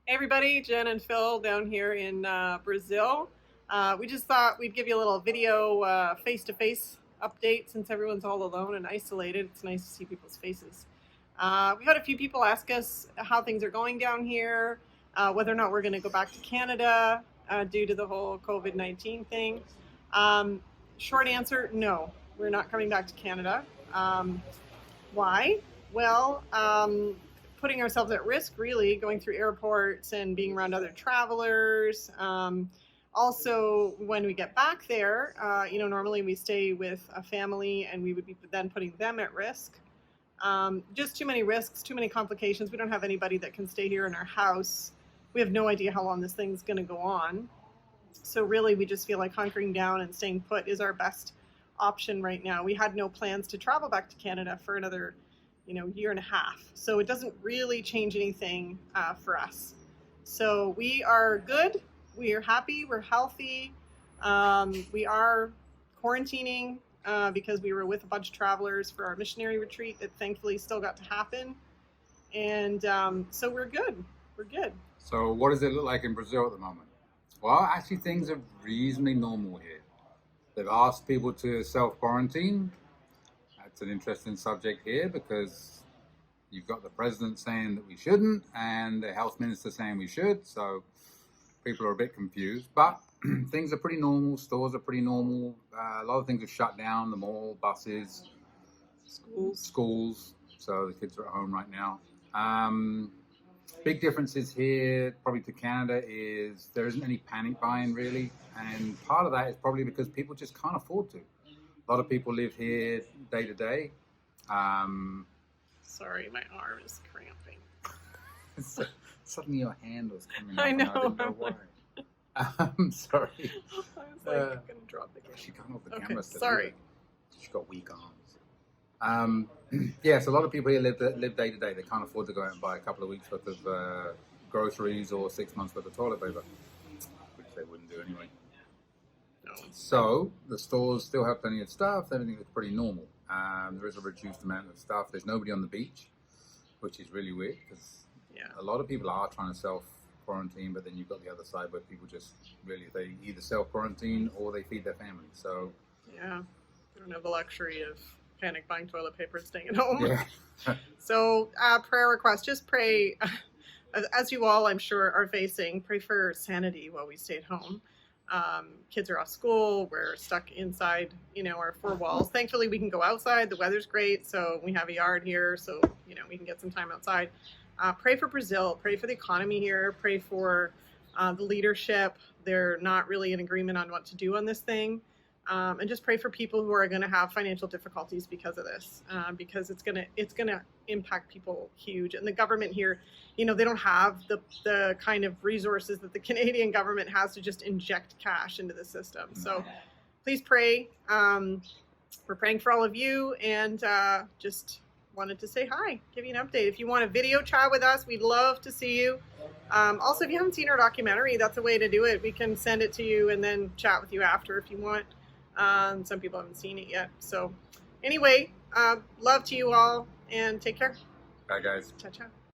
Hey everybody, Jen and Phil down here in Brazil. We just thought we'd give you a little video face-to-face update since everyone's all alone and isolated. It's nice to see people's faces. We've had a few people ask us how things are going down here, whether or not we're going to go back to Canada due to the whole COVID-19 thing. Um, Short answer, no, we're not coming back to Canada. Why? Well, putting ourselves at risk, really, going through airports and being around other travelers. Also, when we get back there, normally we stay with a family and we would be then putting them at risk. Just too many risks, too many complications. We don't have anybody that can stay here in our house. We have no idea how long this thing's going to go on. So really, we just feel like hunkering down and staying put is our best option right now. We had no plans to travel back to Canada for another year and a half. So it doesn't really change anything for us. So we are good. We are happy. We're healthy. We are quarantining because we were with a bunch of travelers for our missionary retreat that thankfully still got to happen. And so we're good. We're good. So what does it look like in Brazil at the moment? Well, actually things are reasonably normal here. They've asked people to self-quarantine. That's an interesting subject here because you've got the president saying that we shouldn't and the health minister saying we should. So people are a bit confused, but things are pretty normal. Stores are pretty normal. A lot of things are shut down. The mall, buses, schools. So the kids are at home right now. Big differences here, probably to Canada, is there isn't any panic buying really. And part of that is probably because people just can't afford to. A lot of people live here day to day. Sorry, my arm is cramping. Suddenly your hand was coming up. I know. I didn't know why. I'm sorry. I was like, I'm going to drop the camera. She can't hold the Okay, camera. sorry. She's got weak arms. Yes, a lot of people here live day to day. They can't afford to go out and buy a couple of weeks worth of groceries or 6 months worth of toilet paper, which they wouldn't do anyway. No. So the stores still have plenty of stuff. Everything is pretty normal. There is a reduced amount of stuff. There's nobody on the beach, which is really weird because a lot of people are trying to self-quarantine, but then you've got the other side where people just really, they either self-quarantine or they feed their family. So yeah, they don't have the luxury of panic buying toilet paper and staying at home. yeah. So prayer request, just pray, as you all I'm sure are facing, pray for sanity while we stay at home. Kids are off school, we're stuck inside, our four walls. Thankfully we can go outside, the weather's great, so we have a yard here, so we can get some time outside. Pray for Brazil, pray for the economy here, pray for the leadership. They're not really in agreement on what to do on this thing. And just pray for people who are going to have financial difficulties because of this, because it's gonna impact people huge. And the government here, they don't have the kind of resources that the Canadian government has to just inject cash into the system. So please pray. We're praying for all of you, and just wanted to say hi, give you an update. If you want a video chat with us, we'd love to see you. Also, if you haven't seen our documentary, that's a way to do it. We can send it to you and then chat with you after if you want. Some people haven't seen it yet. So anyway, love to you all and take care. Bye, guys. Ciao, ciao.